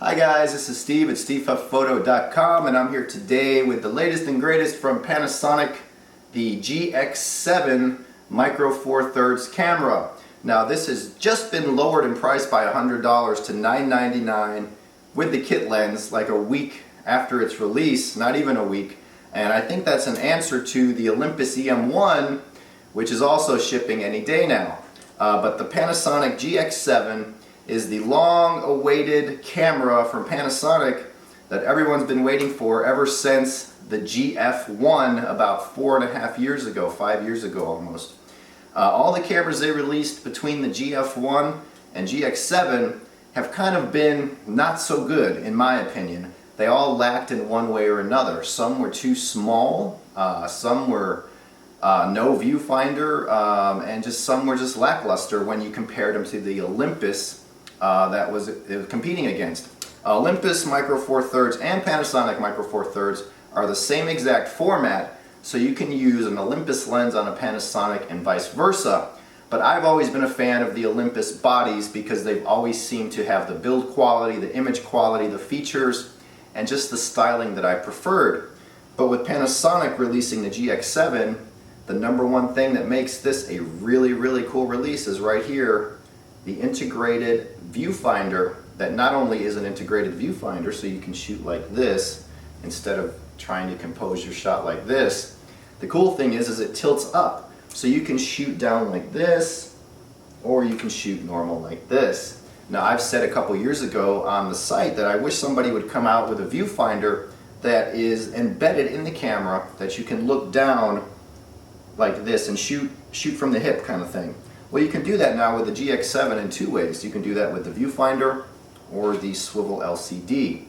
Hi guys, this is Steve at SteveHuffPhoto.com, and I'm here today with the latest and greatest from Panasonic, the GX7 Micro Four Thirds camera. Now this has just been lowered in price by $100 to $999 with the kit lens like a week after its release, not even a week, and I think that's an answer to the Olympus E-M1, which is also shipping any day now. But the Panasonic GX7 is the long-awaited camera from Panasonic that everyone's been waiting for ever since the GF1 about 4.5 years ago, 5 years ago almost. All the cameras they released between the GF1 and GX7 have kind of been not so good, in my opinion. They all lacked in one way or another. Some were too small, some were no viewfinder, and some were just lackluster when you compared them to the Olympus that it was competing against. Olympus Micro Four Thirds and Panasonic Micro Four Thirds are the same exact format, so you can use an Olympus lens on a Panasonic and vice versa. But I've always been a fan of the Olympus bodies because they've always seemed to have the build quality, the image quality, the features, and just the styling that I preferred. But with Panasonic releasing the GX7, the number one thing that makes this a really, really cool release is right here, the integrated viewfinder that not only is an integrated viewfinder so you can shoot like this instead of trying to compose your shot like this. The cool thing is it tilts up so you can shoot down like this or you can shoot normal like this. Now I've said a couple years ago on the site that I wish somebody would come out with a viewfinder that is embedded in the camera that you can look down like this and shoot from the hip kind of thing. Well, you can do that now with the GX7 in two ways. You can do that with the viewfinder or the swivel LCD.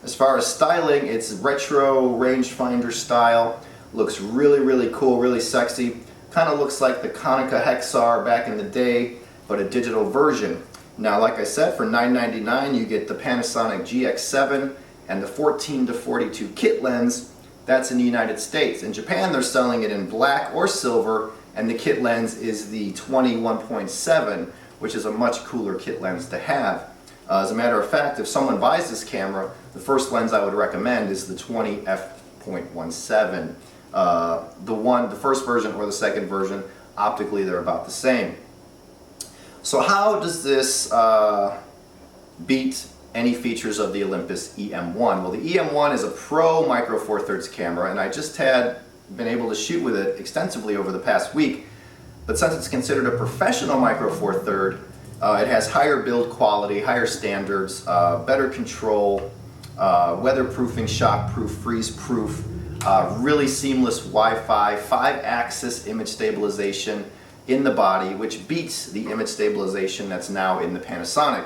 As far as styling, it's retro rangefinder style. Looks really, really cool, really sexy. Kind of looks like the Konica Hexar back in the day, but a digital version. Now, like I said, for $999 you get the Panasonic GX7 and the 14 to 42 kit lens. That's in the United States. In Japan, they're selling it in black or silver, and the kit lens is the 21.7, which is a much cooler kit lens to have. As a matter of fact, if someone buys this camera, the first lens I would recommend is the 20 f.17. The first version or the second version, optically they're about the same. So how does this beat any features of the Olympus E-M1? Well, the E-M1 is a pro Micro Four Thirds camera, and I just had been able to shoot with it extensively over the past week. But since it's considered a professional Micro Four Third, it has higher build quality, higher standards, better control, weatherproofing, shockproof, freeze-proof, really seamless Wi-Fi, 5-axis image stabilization in the body, which beats the image stabilization that's now in the Panasonic.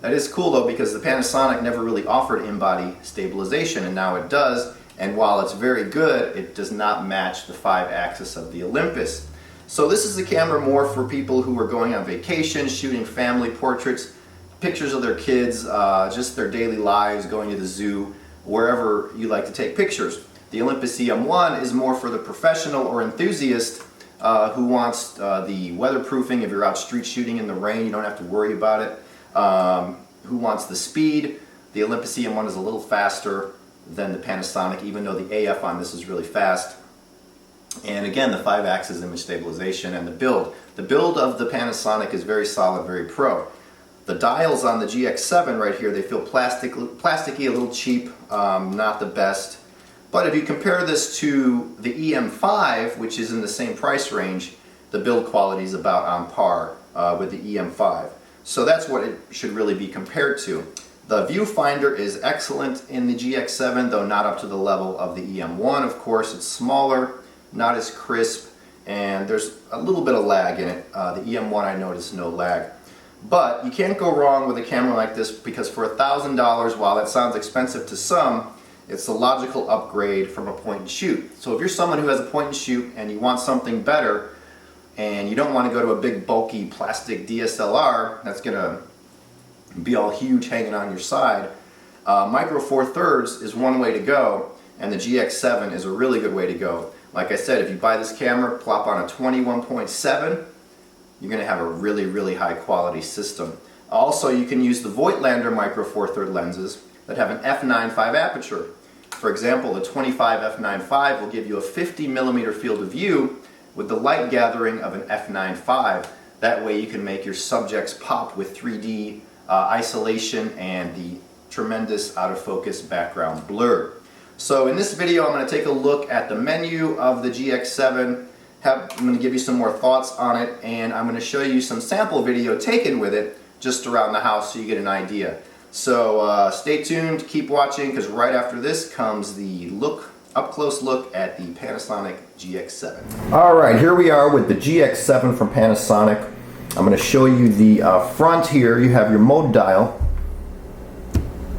That is cool though, because the Panasonic never really offered in-body stabilization, and now it does. And while it's very good, it does not match the 5-axis of the Olympus. So this is a camera more for people who are going on vacation, shooting family portraits, pictures of their kids, just their daily lives, going to the zoo, wherever you like to take pictures. The Olympus E-M1 is more for the professional or enthusiast who wants the weatherproofing. If you're out street shooting in the rain, you don't have to worry about it. Who wants the speed. The Olympus E-M1 is a little faster than the Panasonic, even though the AF on this is really fast. And again, the 5-axis image stabilization and the build. The build of the Panasonic is very solid, very pro. The dials on the GX7 right here, they feel plasticky, a little cheap, not the best. But if you compare this to the E-M5, which is in the same price range, the build quality is about on par with the E-M5. So that's what it should really be compared to. The viewfinder is excellent in the GX7, though not up to the level of the E-M1, of course. It's smaller, not as crisp, and there's a little bit of lag in it. The E-M1, I noticed no lag. But you can't go wrong with a camera like this, because for $1,000, while that sounds expensive to some, it's a logical upgrade from a point and shoot. So if you're someone who has a point and shoot and you want something better, and you don't want to go to a big bulky plastic DSLR that's going to be all huge hanging on your side, Micro Four Thirds is one way to go, and the GX7 is a really good way to go. Like I said, if you buy this camera, plop on a 21.7, you're going to have a really, really high quality system. Also, you can use the Voigtlander Micro Four Third lenses that have an f9.5 aperture. For example, the 25 f9.5 will give you a 50 millimeter field of view with the light gathering of an f9.5. That way you can make your subjects pop with 3D isolation and the tremendous out of focus background blur. So in this video I'm going to take a look at the menu of the GX7. I'm going to give you some more thoughts on it, and I'm going to show you some sample video taken with it just around the house so you get an idea. So stay tuned, keep watching, because right after this comes the up close look at the Panasonic GX7. Alright, here we are with the GX7 from Panasonic. I'm going to show you the front here. You have your mode dial.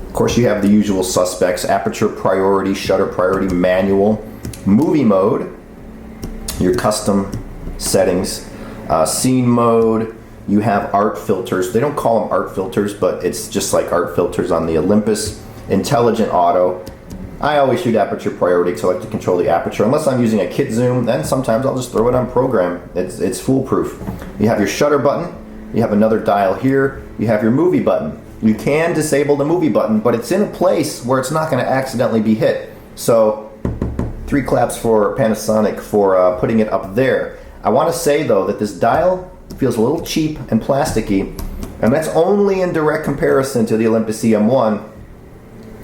Of course you have the usual suspects: aperture priority, shutter priority, manual, movie mode, your custom settings, scene mode. You have art filters. They don't call them art filters, but it's just like art filters on the Olympus. Intelligent auto. I always shoot aperture priority because I like to control the aperture. Unless I'm using a kit zoom, then sometimes I'll just throw it on program. It's foolproof. You have your shutter button. You have another dial here. You have your movie button. You can disable the movie button, but it's in a place where it's not going to accidentally be hit. So 3 claps for Panasonic for putting it up there. I want to say though that this dial feels a little cheap and plasticky, and that's only in direct comparison to the Olympus E-M1,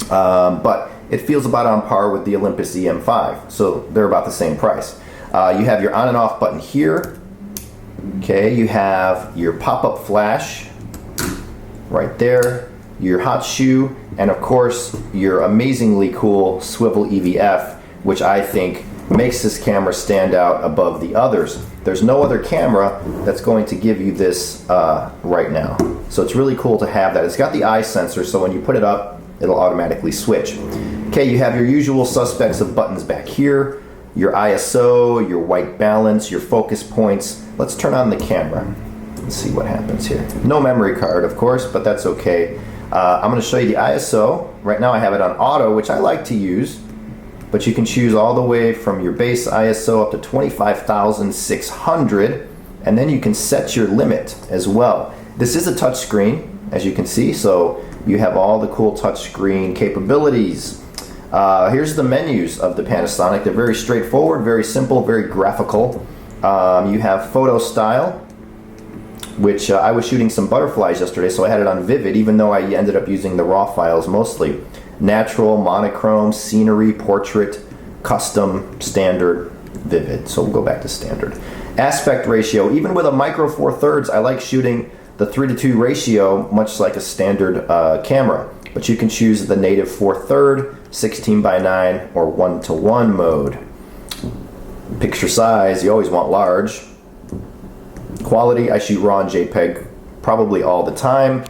but it feels about on par with the Olympus E-M5, so they're about the same price. You have your on and off button here. Okay, you have your pop-up flash right there, your hot shoe, and of course your amazingly cool swivel EVF, which I think makes this camera stand out above the others. There's no other camera that's going to give you this right now. So it's really cool to have that. It's got the eye sensor, so when you put it up, it'll automatically switch. Okay, you have your usual suspects of buttons back here, your ISO, your white balance, your focus points. Let's turn on the camera. Let's see what happens here. No memory card, of course, but that's okay. I'm going to show you the ISO. Right now I have it on auto, which I like to use. But you can choose all the way from your base ISO up to 25,600, and then you can set your limit as well. This is a touch screen, as you can see, so you have all the cool touch screen capabilities. Here's the menus of the Panasonic. They're very straightforward, very simple, very graphical. You have photo style, which I was shooting some butterflies yesterday, so I had it on vivid, even though I ended up using the raw files mostly. Natural, monochrome, scenery, portrait, custom, standard, vivid. So we'll go back to standard. Aspect ratio. Even with a micro four thirds, I like shooting the 3:2 ratio, much like a standard camera. But you can choose the native 4/3, 16:9, or 1:1 mode. Picture size, you always want large. Quality, I shoot RAW and JPEG probably all the time.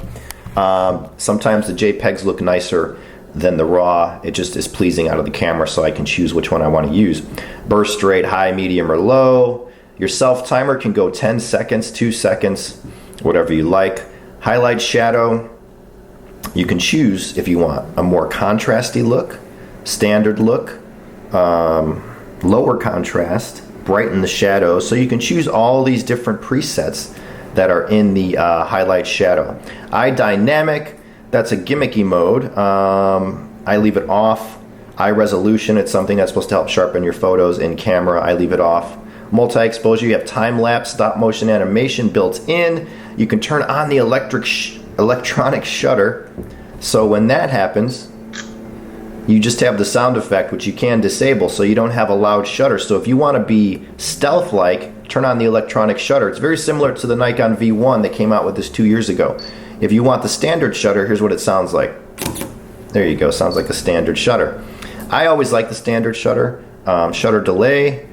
Sometimes the JPEGs look nicer than the RAW. It just is pleasing out of the camera, so I can choose which one I want to use. Burst rate, high, medium, or low. Your self timer can go 10 seconds, 2 seconds, whatever you like. Highlight, shadow, you can choose if you want a more contrasty look, standard look, lower contrast, brighten the shadow. So you can choose all these different presets that are in the highlight shadow. Eye dynamic, that's a gimmicky mode. I leave it off. Eye resolution, it's something that's supposed to help sharpen your photos in camera. I leave it off. Multi-exposure, you have time-lapse, stop-motion animation built in. You can turn on the electronic shutter. So when that happens, you just have the sound effect, which you can disable, so you don't have a loud shutter. So if you want to be stealth-like, turn on the electronic shutter. It's very similar to the Nikon V1 that came out with this 2 years ago. If you want the standard shutter, here's what it sounds like. There you go, sounds like a standard shutter. I always like the standard shutter. Shutter delay,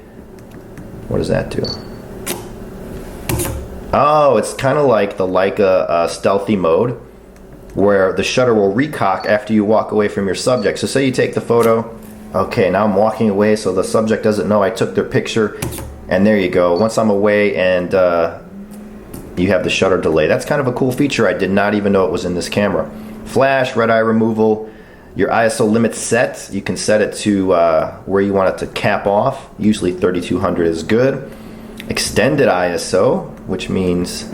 what does that do? Oh, it's kind of like the Leica stealthy mode, where the shutter will recock after you walk away from your subject. So say you take the photo, okay, now I'm walking away so the subject doesn't know I took their picture, and there you go. Once I'm away and you have the shutter delay. That's kind of a cool feature. I did not even know it was in this camera. Flash, red eye removal, your ISO limit set. You can set it to where you want it to cap off. Usually 3200 is good. Extended ISO, which means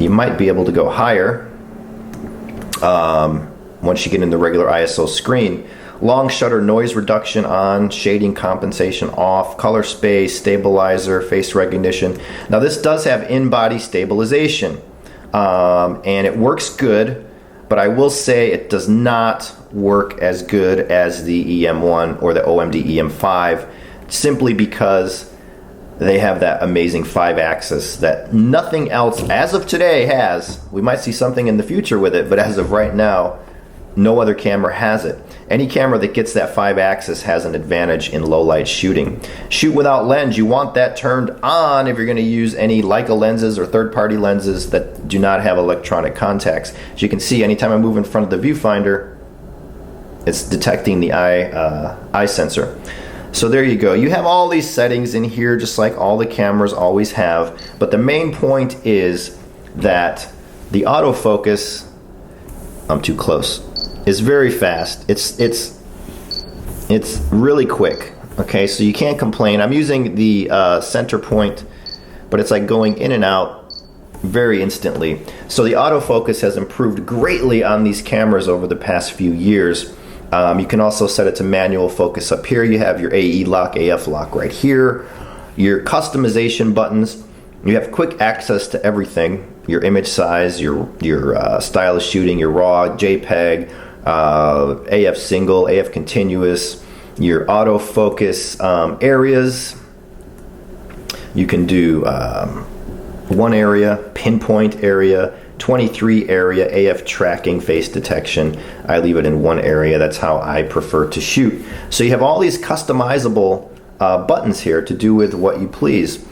You might be able to go higher once you get in the regular ISO screen. Long shutter noise reduction on, shading compensation off, color space, stabilizer, face recognition. Now this does have in-body stabilization, and it works good, but I will say it does not work as good as the E-M1 or the OMD E-M5, simply because they have that amazing 5-axis that nothing else as of today has. We might see something in the future with it, but as of right now, no other camera has it. Any camera that gets that 5-axis has an advantage in low light shooting. Shoot without lens, you want that turned on if you're going to use any Leica lenses or third-party lenses that do not have electronic contacts. As you can see, anytime I move in front of the viewfinder, it's detecting the eye sensor. So there you go. You have all these settings in here just like all the cameras always have, but the main point is that the autofocus, I'm too close, is very fast. It's really quick. Okay, so you can't complain. I'm using the center point, but it's like going in and out very instantly. So the autofocus has improved greatly on these cameras over the past few years. You can also set it to manual focus up here. You have your AE lock, AF lock right here. Your customization buttons. You have quick access to everything. Your image size, your style of shooting, your RAW, JPEG, AF single, AF continuous, your autofocus areas. You can do one area, pinpoint area, 23 area, AF tracking, face detection. I leave it in one area. That's how I prefer to shoot. So you have all these customizable buttons here to do with what you please.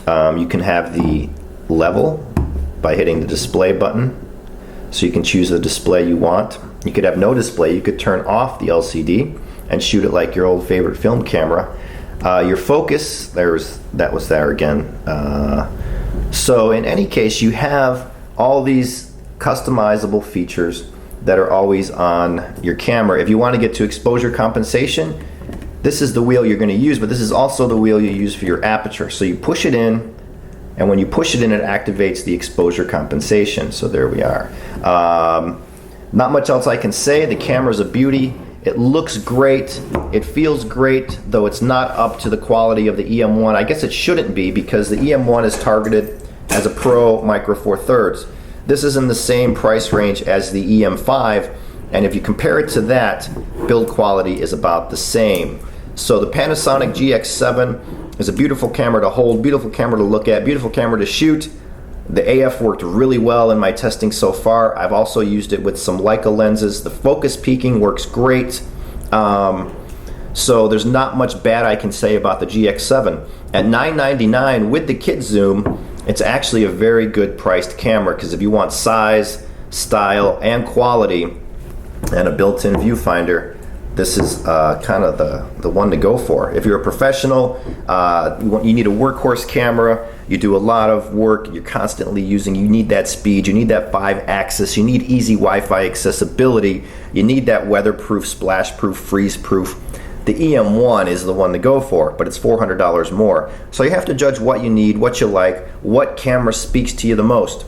You can have the level by hitting the display button. So you can choose the display you want. You could have no display. You could turn off the LCD and shoot it like your old favorite film camera. Your focus, that was there again. So in any case, you have all these customizable features that are always on your camera. If you want to get to exposure compensation, this is the wheel you're going to use, but this is also the wheel you use for your aperture. So you push it in, and when you push it in, it activates the exposure compensation. So there we are. Not much else I can say. The camera's a beauty. It looks great. It feels great, though it's not up to the quality of the E-M1. I guess it shouldn't be, because the E-M1 is targeted as a Pro Micro Four Thirds. This is in the same price range as the E-M5, and if you compare it to that, build quality is about the same. So the Panasonic GX7 is a beautiful camera to hold, beautiful camera to look at, beautiful camera to shoot. The AF worked really well in my testing so far. I've also used it with some Leica lenses. The focus peaking works great. So there's not much bad I can say about the GX7. At $999 with the kit zoom, it's actually a very good priced camera, because if you want size, style, and quality, and a built-in viewfinder, this is kind of the one to go for. If you're a professional, you need a workhorse camera, you do a lot of work, you're constantly using, you need that speed, you need that 5-axis, you need easy Wi-Fi accessibility, you need that weatherproof, splash-proof, freeze-proof. The E-M1 is the one to go for, but it's $400 more. So you have to judge what you need, what you like, what camera speaks to you the most.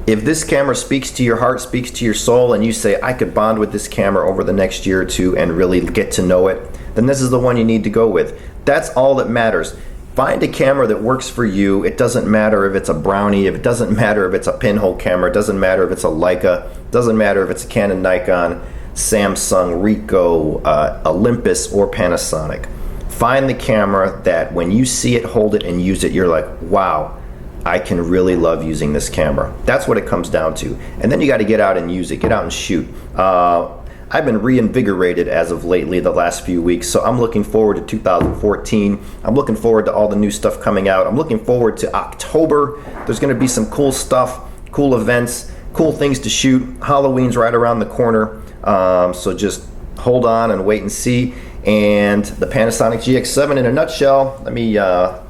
If this camera speaks to your heart, speaks to your soul, and you say, I could bond with this camera over the next year or two and really get to know it, then this is the one you need to go with. That's all that matters. Find a camera that works for you. It doesn't matter if it's a Brownie, it doesn't matter if it's a pinhole camera, it doesn't matter if it's a Leica, it doesn't matter if it's a Canon, Nikon, Samsung, Ricoh, Olympus, or Panasonic. Find the camera that when you see it, hold it, and use it, you're like, wow, I can really love using this camera. That's what it comes down to. And then you got to get out and use it, get out and shoot. I've been reinvigorated as of lately, the last few weeks, so I'm looking forward to 2014. I'm looking forward to all the new stuff coming out. I'm looking forward to October. There's going to be some cool stuff, cool events, cool things to shoot. Halloween's right around the corner, so just hold on and wait and see. And the Panasonic GX7 in a nutshell. Let me get a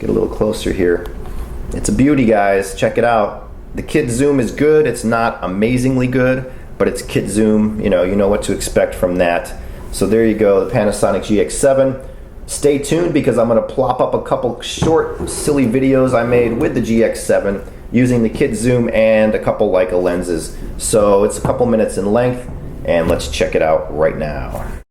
little closer here. It's a beauty, guys. Check it out. The kit zoom is good. It's not amazingly good, but it's kit zoom. You know what to expect from that. So there you go, the Panasonic GX7. Stay tuned, because I'm going to plop up a couple short, silly videos I made with the GX7 using the kit zoom and a couple Leica lenses. So it's a couple minutes in length, and let's check it out right now.